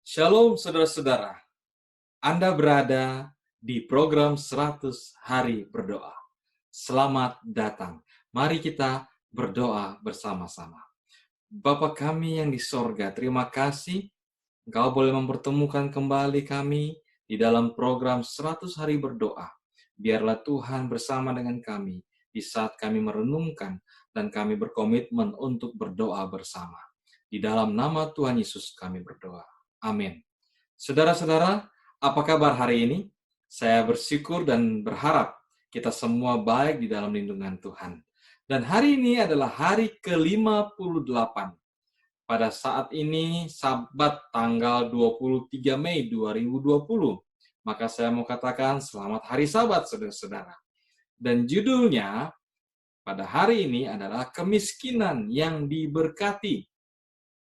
Shalom saudara-saudara, Anda berada di program 100 Hari Berdoa. Selamat datang, mari kita berdoa bersama-sama. Bapa kami yang di sorga, terima kasih Engkau boleh mempertemukan kembali kami di dalam program 100 Hari Berdoa. Biarlah Tuhan bersama dengan kami di saat kami merenungkan dan kami berkomitmen untuk berdoa bersama. Di dalam nama Tuhan Yesus kami berdoa. Amin. Saudara-saudara, apa kabar hari ini? Saya bersyukur dan berharap kita semua baik di dalam lindungan Tuhan. Dan hari ini adalah hari ke-58. Pada saat ini, Sabat tanggal 23 Mei 2020. Maka saya mau katakan selamat hari Sabat, saudara-saudara. Dan judulnya pada hari ini adalah kemiskinan yang diberkati.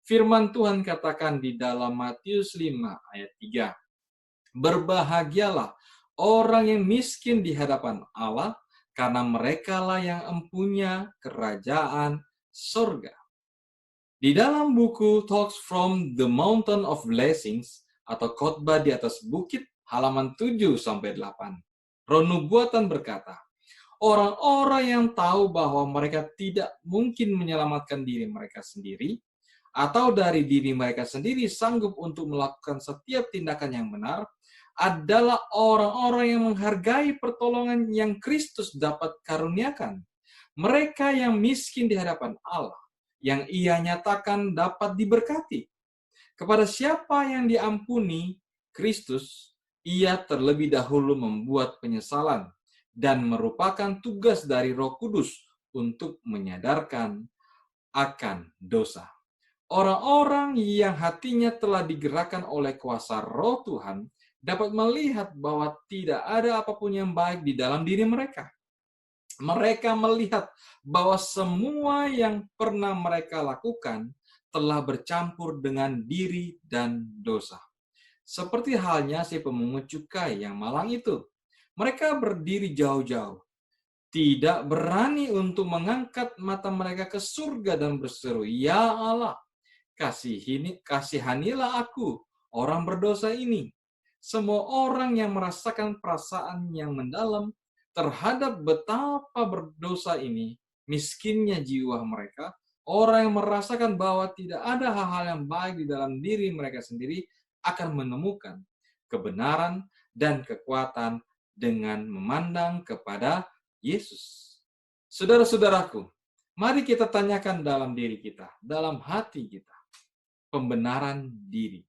Firman Tuhan katakan di dalam Matius 5 ayat 3. Berbahagialah orang yang miskin di hadapan Allah, karena merekalah yang empunya kerajaan surga. Di dalam buku Talks from the Mountain of Blessings atau khotbah di atas bukit halaman 7-8, Ronu Buatan berkata, orang-orang yang tahu bahwa mereka tidak mungkin menyelamatkan diri mereka sendiri atau dari diri mereka sendiri sanggup untuk melakukan setiap tindakan yang benar, adalah orang-orang yang menghargai pertolongan yang Kristus dapat karuniakan. Mereka yang miskin di hadapan Allah, yang Ia nyatakan dapat diberkati. Kepada siapa yang diampuni Kristus, Ia terlebih dahulu membuat penyesalan dan merupakan tugas dari Roh Kudus untuk menyadarkan akan dosa. Orang-orang yang hatinya telah digerakkan oleh kuasa Roh Tuhan dapat melihat bahwa tidak ada apapun yang baik di dalam diri mereka. Mereka melihat bahwa semua yang pernah mereka lakukan telah bercampur dengan diri dan dosa. Seperti halnya si pemungut cukai yang malang itu. Mereka berdiri jauh-jauh, tidak berani untuk mengangkat mata mereka ke surga dan berseru, "Ya Allah, kasihanilah aku, orang berdosa ini." Semua orang yang merasakan perasaan yang mendalam terhadap betapa berdosa ini, miskinnya jiwa mereka, orang yang merasakan bahwa tidak ada hal-hal yang baik di dalam diri mereka sendiri akan menemukan kebenaran dan kekuatan dengan memandang kepada Yesus. Saudara-saudaraku, mari kita tanyakan dalam diri kita, dalam hati kita, pembenaran diri.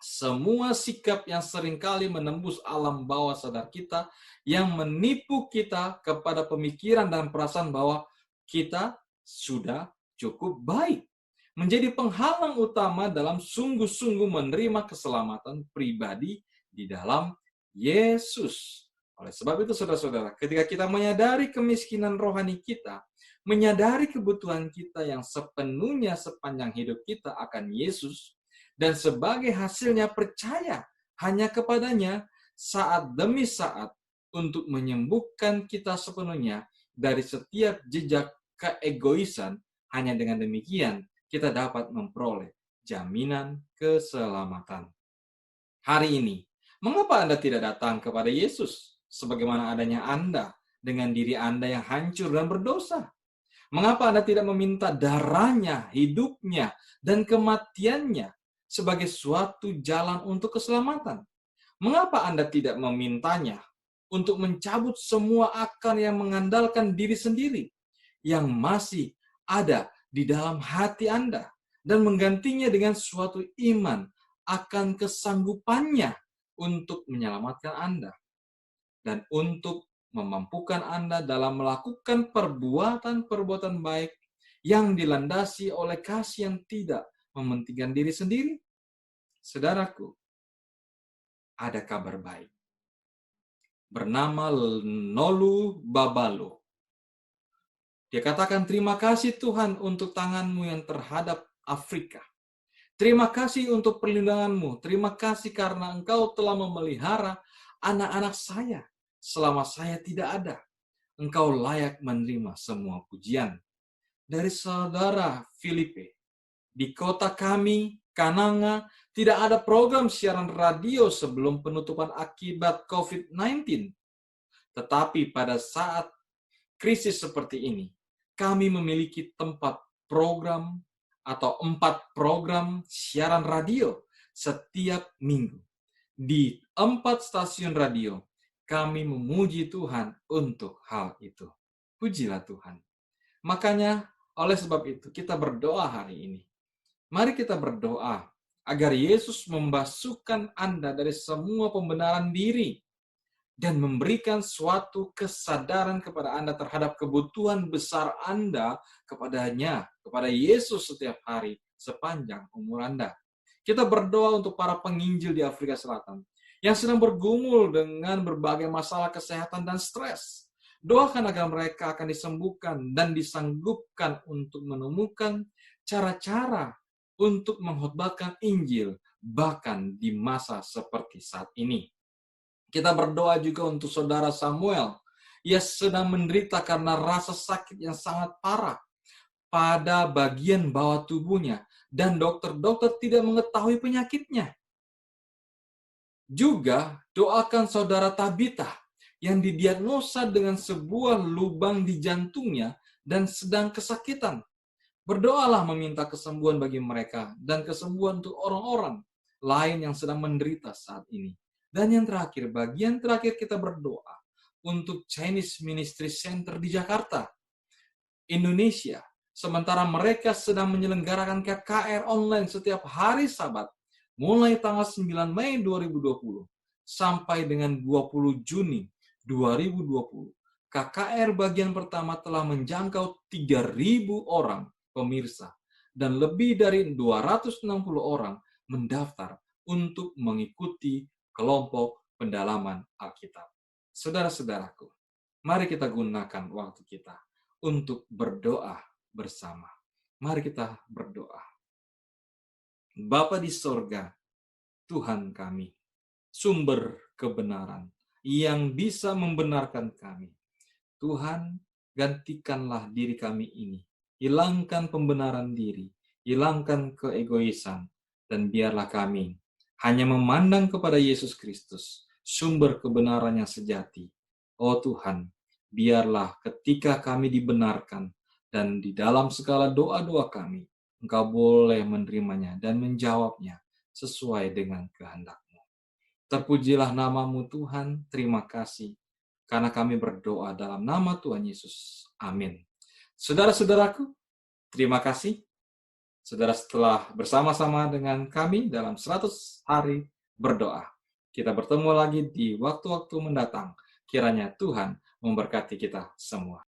Semua sikap yang seringkali menembus alam bawah sadar kita, yang menipu kita kepada pemikiran dan perasaan bahwa kita sudah cukup baik, menjadi penghalang utama dalam sungguh-sungguh menerima keselamatan pribadi di dalam Yesus. Oleh sebab itu, saudara-saudara, ketika kita menyadari kemiskinan rohani kita, menyadari kebutuhan kita yang sepenuhnya sepanjang hidup kita akan Yesus, dan sebagai hasilnya percaya hanya kepadanya saat demi saat untuk menyembuhkan kita sepenuhnya dari setiap jejak keegoisan, hanya dengan demikian kita dapat memperoleh jaminan keselamatan. Hari ini, mengapa Anda tidak datang kepada Yesus sebagaimana adanya Anda dengan diri Anda yang hancur dan berdosa? Mengapa Anda tidak meminta darahnya, hidupnya, dan kematiannya sebagai suatu jalan untuk keselamatan? Mengapa Anda tidak memintanya untuk mencabut semua akar yang mengandalkan diri sendiri yang masih ada di dalam hati Anda dan menggantinya dengan suatu iman akan kesanggupannya untuk menyelamatkan Anda dan untuk memampukan Anda dalam melakukan perbuatan-perbuatan baik yang dilandasi oleh kasih yang tidak mementingkan diri sendiri? Saudaraku, ada kabar baik. Bernama Nolu Babalo. Dia katakan, terima kasih Tuhan untuk tanganmu yang terhadap Afrika. Terima kasih untuk perlindunganmu. Terima kasih karena engkau telah memelihara anak-anak saya selama saya tidak ada. Engkau layak menerima semua pujian. Dari saudara Filipe, di kota kami Karena tidak ada program siaran radio sebelum penutupan akibat COVID-19. Tetapi pada saat krisis seperti ini, kami memiliki tempat program atau 4 program siaran radio setiap minggu. Di 4 stasiun radio, kami memuji Tuhan untuk hal itu. Pujilah Tuhan. Makanya, oleh sebab itu, kita berdoa hari ini. Mari kita berdoa agar Yesus membasuhkan Anda dari semua pembenaran diri dan memberikan suatu kesadaran kepada Anda terhadap kebutuhan besar Anda kepadanya, kepada Yesus setiap hari sepanjang umur Anda. Kita berdoa untuk para penginjil di Afrika Selatan yang sedang bergumul dengan berbagai masalah kesehatan dan stres. Doakan agar mereka akan disembuhkan dan disanggupkan untuk menemukan cara-cara untuk mengkhotbahkan Injil bahkan di masa seperti saat ini. Kita berdoa juga untuk saudara Samuel. Ia sedang menderita karena rasa sakit yang sangat parah pada bagian bawah tubuhnya dan dokter-dokter tidak mengetahui penyakitnya. Juga doakan saudara Tabita yang didiagnosa dengan sebuah lubang di jantungnya dan sedang kesakitan. Berdoalah meminta kesembuhan bagi mereka dan kesembuhan untuk orang-orang lain yang sedang menderita saat ini. Dan yang terakhir, bagian terakhir kita berdoa untuk Chinese Ministry Center di Jakarta, Indonesia. Sementara mereka sedang menyelenggarakan KKR online setiap hari Sabat, mulai tanggal 9 Mei 2020 sampai dengan 20 Juni 2020. KKR bagian pertama telah menjangkau 3.000 orang pemirsa dan lebih dari 260 orang mendaftar untuk mengikuti kelompok pendalaman Alkitab. Saudara-saudaraku, mari kita gunakan waktu kita untuk berdoa bersama. Mari kita berdoa. Bapa di sorga, Tuhan kami, sumber kebenaran yang bisa membenarkan kami. Tuhan, gantikanlah diri kami ini. Hilangkan pembenaran diri, hilangkan keegoisan, dan biarlah kami hanya memandang kepada Yesus Kristus, sumber kebenaran yang sejati. Oh Tuhan, biarlah ketika kami dibenarkan dan di dalam segala doa-doa kami, Engkau boleh menerimanya dan menjawabnya sesuai dengan kehendak-Mu. Terpujilah nama-Mu Tuhan, terima kasih, karena kami berdoa dalam nama Tuhan Yesus. Amin. Saudara-saudaraku, terima kasih. Saudara setelah bersama-sama dengan kami dalam 100 hari berdoa. Kita bertemu lagi di waktu-waktu mendatang. Kiranya Tuhan memberkati kita semua.